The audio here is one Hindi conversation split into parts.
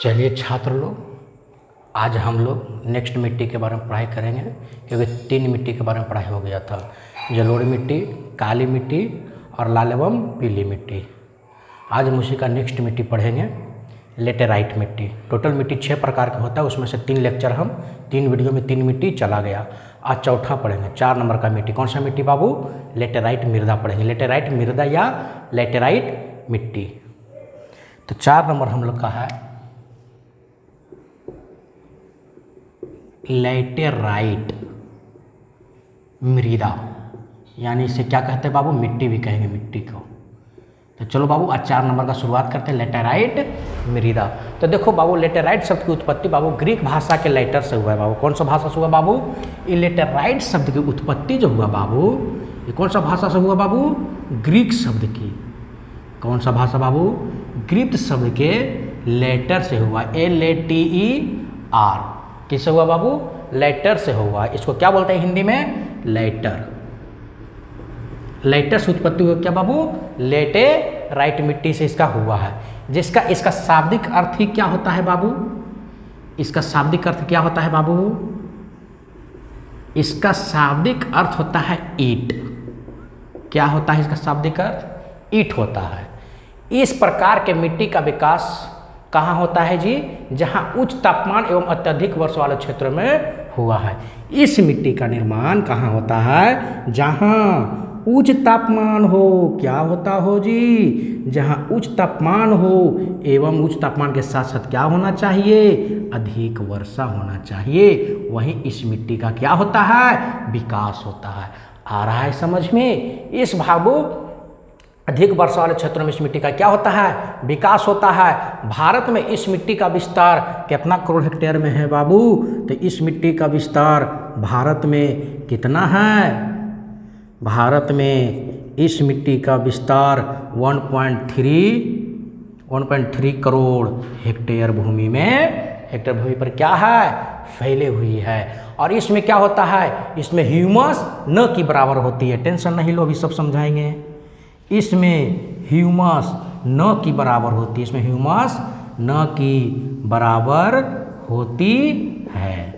चलिए छात्र लोग, आज हम लोग नेक्स्ट मिट्टी के बारे में पढ़ाई करेंगे, क्योंकि 3 मिट्टी के बारे में पढ़ाई हो गया था। जलोढ़ मिट्टी, काली मिट्टी और लाल एवं पीली मिट्टी। आज हम उसी का नेक्स्ट मिट्टी पढ़ेंगे, लेटेराइट मिट्टी। टोटल मिट्टी 6 प्रकार की होता है, उसमें से 3 लेक्चर हम 3 वीडियो में 3 मिट्टी चला गया। आज चौथा पढ़ेंगे, 4 नंबर का मिट्टी। कौन सा मिट्टी बाबू? लेटेराइट मृदा पढ़ेंगे। लेटेराइट मृदा या लेटेराइट मिट्टी। तो 4 नंबर हम लोग का है लेटेराइट मृदा, यानी इसे क्या कहते हैं बाबू? मिट्टी भी कहेंगे मिट्टी को। तो चलो बाबू आज 4 नंबर का शुरुआत करते हैं, लेटेराइट मृदा। तो देखो बाबू, लेटेराइट शब्द की उत्पत्ति बाबू ग्रीक भाषा के लेटर से हुआ है बाबू। कौन सा भाषा से हुआ बाबू? ये लेटेराइट शब्द की उत्पत्ति जो हुआ बाबू, ये कौन सा भाषा से हुआ बाबू? ग्रीक शब्द की। कौन सा भाषा बाबू? ग्रीक शब्द के लेटर से हुआ, LATER। किससे हुआ बाबू? लेटर से हुआ। इसको क्या बोलते हैं हिंदी में? लेटर। लेटर से उत्पत्ति हुआ क्या बाबू? लेटेराइट मिट्टी से इसका हुआ है, जिसका इसका शाब्दिक अर्थ ही क्या होता है बाबू? इसका शाब्दिक अर्थ क्या होता है बाबू? इसका शाब्दिक अर्थ होता है ईंट। क्या होता है इसका शाब्दिक अर्थ? ईंट होता है। इस प्रकार के मिट्टी का विकास कहाँ होता है जी? जहाँ उच्च तापमान एवं अत्यधिक वर्षा वाले क्षेत्र में हुआ है। इस मिट्टी का निर्माण कहाँ होता है? जहाँ उच्च तापमान हो। क्या होता हो जी? जहाँ उच्च तापमान हो एवं उच्च तापमान के साथ साथ क्या होना चाहिए? अधिक वर्षा होना चाहिए। वहीं इस मिट्टी का क्या होता है? विकास होता है। आ रहा है समझ में? इस बाबू अधिक वर्षा वाले क्षेत्रों में इस मिट्टी का क्या होता है? विकास होता है। भारत में इस मिट्टी का विस्तार कितना करोड़ हेक्टेयर में है बाबू? तो इस मिट्टी का विस्तार भारत में कितना है? भारत में इस मिट्टी का विस्तार 1.3 करोड़ हेक्टेयर भूमि में, हेक्टेयर भूमि पर क्या है? फैले हुई है। और इसमें क्या होता है? इसमें ह्यूमस न की बराबर होती है। टेंशन नहीं लो, अभी सब समझाएंगे। इसमें ह्यूमस न की बराबर होती है। इसमें ह्यूमस न की बराबर होती है।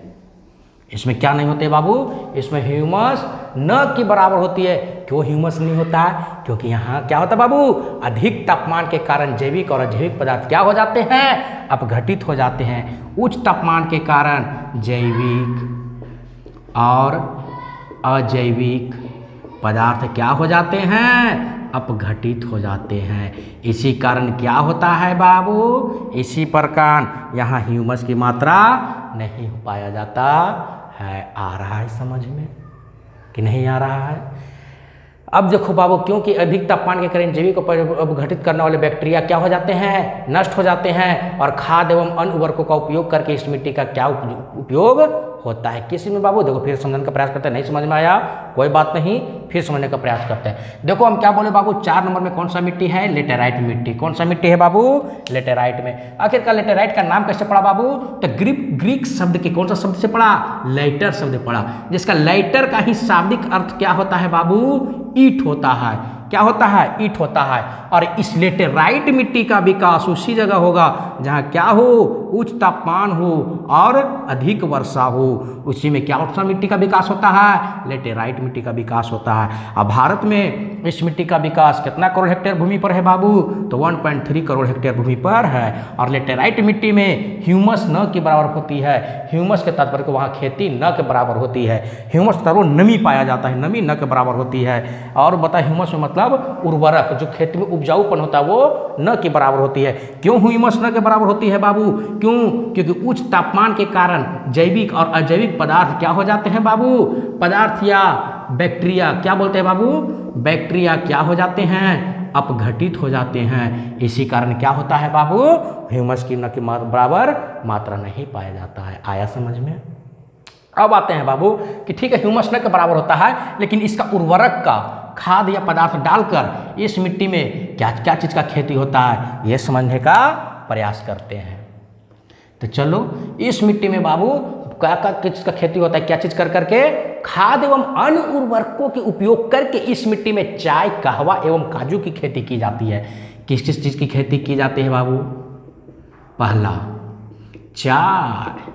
इसमें क्या नहीं होते बाबू? इसमें ह्यूमस न की बराबर होती है। क्यों ह्यूमस नहीं होता है? क्योंकि यहाँ क्या होता है बाबू? अधिक तापमान के कारण जैविक और अजैविक पदार्थ क्या हो जाते हैं? अपघटित हो जाते हैं। उच्च तापमान के कारण जैविक और अजैविक पदार्थ क्या हो जाते हैं? अपघटित हो जाते हैं। इसी कारण क्या होता है बाबू? इसी प्रकार यहाँ ह्यूमस की मात्रा नहीं हो पाया जाता है। आ रहा है समझ में कि नहीं आ रहा है? अब देखो बाबू, क्योंकि अधिक तापमान के कारण जैविक को अपघटित करने वाले बैक्टीरिया क्या हो जाते हैं? नष्ट हो जाते हैं। और खाद एवं अन्य उर्वरकों का उपयोग करके इस मिट्टी का क्या उपयोग होता है? किसी में बाबू देखो, फिर समझने का प्रयास करते हैं। नहीं समझ में आया कोई बात नहीं, फिर समझने का प्रयास करते हैं। देखो हम क्या बोले बाबू, 4 नंबर में कौन सा मिट्टी है? लेटेराइट मिट्टी। कौन सा मिट्टी है बाबू? लेटेराइट में। आखिरकार लेटेराइट का नाम कैसे पड़ा बाबू? तो ग्रीक शब्द के कौन सा शब्द से पड़ा? लेटर शब्द पड़ा, जिसका लेटर का ही शाब्दिक अर्थ क्या होता है बाबू? ईंट होता है। क्या होता है? ईंट होता है। और इस लेटेराइट मिट्टी का विकास उसी जगह होगा जहाँ क्या हो? उच्च तापमान हो और अधिक वर्षा हो। उसी में क्या सा मिट्टी का विकास होता है? लेटेराइट मिट्टी का विकास होता है। अब भारत में इस मिट्टी का विकास कितना करोड़ हेक्टेयर भूमि पर है बाबू? तो 1.3 करोड़ हेक्टेयर भूमि पर है। और लेटेराइट मिट्टी में ह्यूमस न के बराबर होती है। ह्यूमस के तात्पर्य को वहाँ खेती न के बराबर होती है। ह्यूमस तत्व नमी पाया जाता है, नमी न के बराबर होती है। और बता, ह्यूमस में मतलब उर्वरक, जो खेती में उपजाऊपन होता है वो न के बराबर होती है। क्यों ह्यूमस न के बराबर होती है बाबू? क्यों? क्योंकि उच्च तापमान के कारण जैविक और अजैविक पदार्थ क्या हो जाते हैं बाबू? पदार्थ या बैक्टीरिया, क्या बोलते हैं बाबू? बैक्टीरिया क्या हो जाते हैं? अपघटित हो जाते हैं। इसी कारण क्या होता है बाबू? ह्यूमस की न के बराबर मात्रा नहीं पाया जाता है। आया समझ में? अब आते हैं बाबू कि ठीक है, ह्यूमस न के बराबर होता है, लेकिन इसका उर्वरक का खाद या पदार्थ डालकर इस मिट्टी में क्या क्या चीज़ का खेती होता है, ये समझने का प्रयास करते हैं। तो चलो, इस मिट्टी में बाबू क्या क्या चीज़ का खेती होता है? क्या चीज़ कर करके? खाद एवं अन्य उर्वरकों के उपयोग करके इस मिट्टी में चाय, कहवा एवं काजू की खेती की जाती है। किस किस चीज़ की खेती की जाती है बाबू? पहला चाय,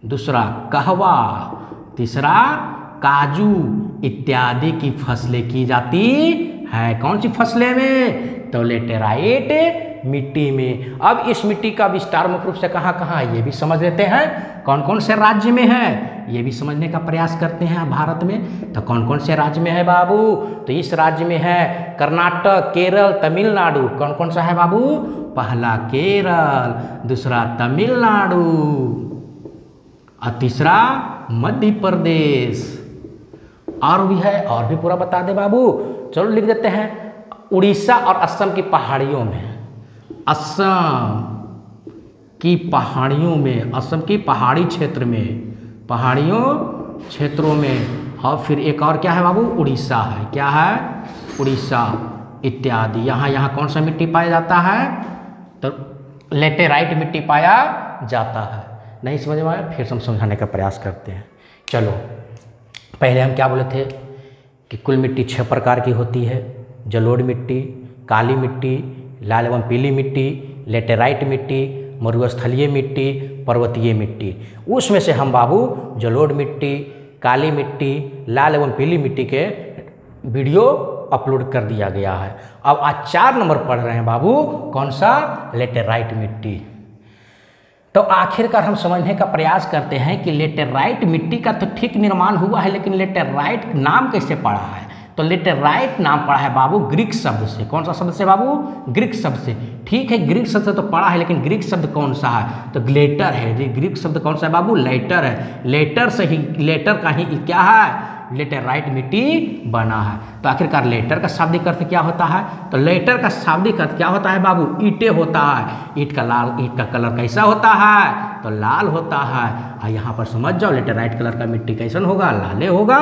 दूसरा कहवा, तीसरा काजू इत्यादि की फसलें की जाती है। कौन सी फसलें में? तो लेटेराइट मिट्टी में। अब इस मिट्टी का विस्तार मुख्य रूप से कहाँ कहाँ है ये भी समझ लेते हैं। कौन कौन से राज्य में है ये भी समझने का प्रयास करते हैं भारत में। तो कौन कौन से राज्य में है बाबू? तो इस राज्य में है कर्नाटक, केरल, तमिलनाडु। कौन कौन सा है बाबू? पहला केरल, दूसरा तमिलनाडु और तीसरा मध्य प्रदेश। और भी है, और भी पूरा बता दे बाबू। चलो लिख देते हैं। उड़ीसा और असम की पहाड़ियों में, असम की पहाड़ियों में, असम की पहाड़ी क्षेत्र में, पहाड़ियों क्षेत्रों में। और फिर एक और क्या है बाबू? उड़ीसा है। क्या है? उड़ीसा इत्यादि। यहाँ कौन सा मिट्टी पाया जाता है? तो लेटेराइट मिट्टी पाया जाता है। नहीं समझ में आया? फिर हम समझाने का प्रयास करते हैं। चलो पहले हम क्या बोले थे कि कुल मिट्टी 6 प्रकार की होती है। जलोढ़ मिट्टी, काली मिट्टी, लाल एवं पीली मिट्टी, लेटेराइट मिट्टी, मरुस्थलीय मिट्टी, पर्वतीय मिट्टी। उसमें से हम बाबू जलोढ़ मिट्टी, काली मिट्टी, लाल एवं पीली मिट्टी के वीडियो अपलोड कर दिया गया है। अब आज 4 नंबर पढ़ रहे हैं बाबू। कौन सा? लेटेराइट मिट्टी। तो आखिरकार हम समझने का प्रयास करते हैं कि लेटेराइट मिट्टी का तो ठीक निर्माण हुआ है, लेकिन लेटेराइट नाम कैसे पड़ा है? तो लेटेराइट नाम पड़ा है बाबू ग्रीक शब्द से। कौन सा शब्द से बाबू? ग्रीक शब्द से। ठीक है, ग्रीक शब्द से तो पड़ा है, लेकिन ग्रीक शब्द कौन सा है? तो ग्लेटर है। ग्रीक शब्द कौन सा है बाबू? लेटर है। लेटर से ही, लेटर का ही क्या है? लेटेराइट मिट्टी बना है। तो आखिरकार लेटर का शाब्दिक अर्थ क्या होता है? तो लेटर का शाब्दिक अर्थ क्या होता है बाबू? ईंटें होता है। ईंट का कलर कैसा होता है? तो लाल होता है। और यहाँ पर समझ जाओ लेटेराइट कलर का मिट्टी कैसन होगा? लाले होगा।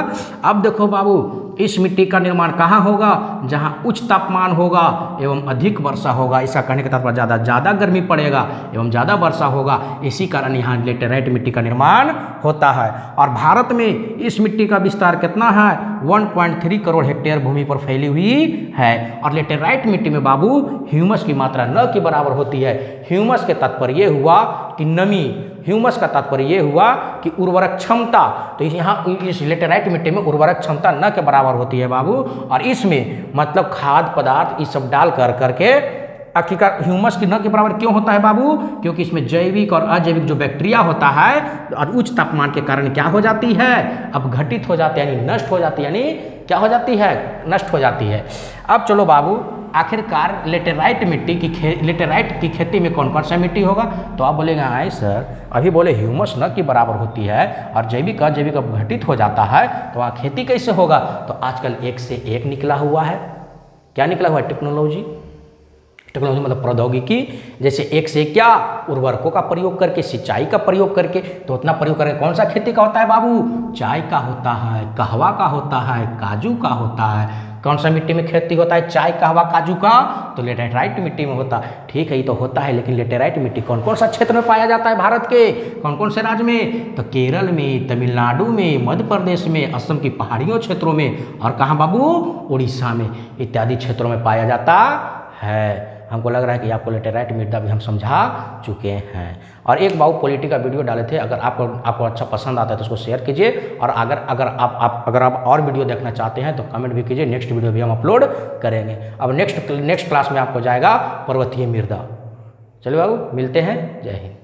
अब देखो बाबू, इस मिट्टी का निर्माण कहाँ होगा? जहाँ उच्च तापमान होगा एवं अधिक वर्षा होगा। इसका कहने का तात्पर्य ज़्यादा गर्मी पड़ेगा एवं ज़्यादा वर्षा होगा, इसी कारण यहाँ लेटेराइट मिट्टी का निर्माण होता है। और भारत में इस मिट्टी का विस्तार कितना है? 1.3 करोड़ हेक्टेयर भूमि पर फैली हुई है। और लेटेराइट मिट्टी में बाबू ह्यूमस की मात्रा न के बराबर होती है। ह्यूमस के तात्पर्य ये हुआ कि नमी, ह्यूमस का तात्पर्य ये हुआ कि उर्वरक क्षमता। तो यहाँ इस लेटेराइट मिट्टी में उर्वरक क्षमता न के बराबर होती है बाबू। और इसमें मतलब खाद्य पदार्थ ये सब डाल करके आखिरकार ह्यूमस की न के बराबर क्यों होता है बाबू? क्योंकि इसमें जैविक और अजैविक जो बैक्टीरिया होता है और उच्च तापमान के कारण क्या हो जाती है? अब घटित हो जाती है, यानी नष्ट हो जाती है। यानी क्या हो जाती है? नष्ट हो जाती है। अब चलो बाबू, आखिरकार लेटेराइट मिट्टी की लेटेराइट की खेती में कौन कौन सा मिट्टी होगा? तो आप बोलेंगे हाँ सर, अभी बोले ह्यूमस न की बराबर होती है और जैविक अजैविक घटित हो जाता है, तो वहाँ खेती कैसे होगा? तो आजकल एक से एक निकला हुआ है। क्या निकला हुआ है? टेक्नोलॉजी मतलब प्रौद्योगिकी। जैसे एक से क्या उर्वरकों का प्रयोग करके, सिंचाई का प्रयोग करके। तो उतना प्रयोग करके कौन सा खेती का होता है बाबू? चाय का होता है, कहवा का होता है, काजू का होता है। कौन सा मिट्टी में खेती होता है? चाय, कहवा, काजू का? तो लेटेराइट मिट्टी में होता है। ठीक है, ये तो होता है, लेकिन लेटेराइट मिट्टी कौन कौन सा क्षेत्र में पाया जाता है भारत के? कौन कौन से राज्य में? तो केरल में, तमिलनाडु में, मध्य प्रदेश में, असम की पहाड़ियों क्षेत्रों में, और कहाँ बाबू? उड़ीसा में इत्यादि क्षेत्रों में पाया जाता है। हमको लग रहा है कि आपको लेटेराइट मिट्टी भी हम समझा चुके हैं। और एक बाबू पॉलिटी का वीडियो डाले थे, अगर आपको अच्छा पसंद आता है तो उसको शेयर कीजिए। और अगर आप और वीडियो देखना चाहते हैं तो कमेंट भी कीजिए, नेक्स्ट वीडियो भी हम अपलोड करेंगे। अब नेक्स्ट क्लास में आपको जाएगा पर्वतीय मृदा। चलिए बाबू, मिलते हैं। जय हिंद।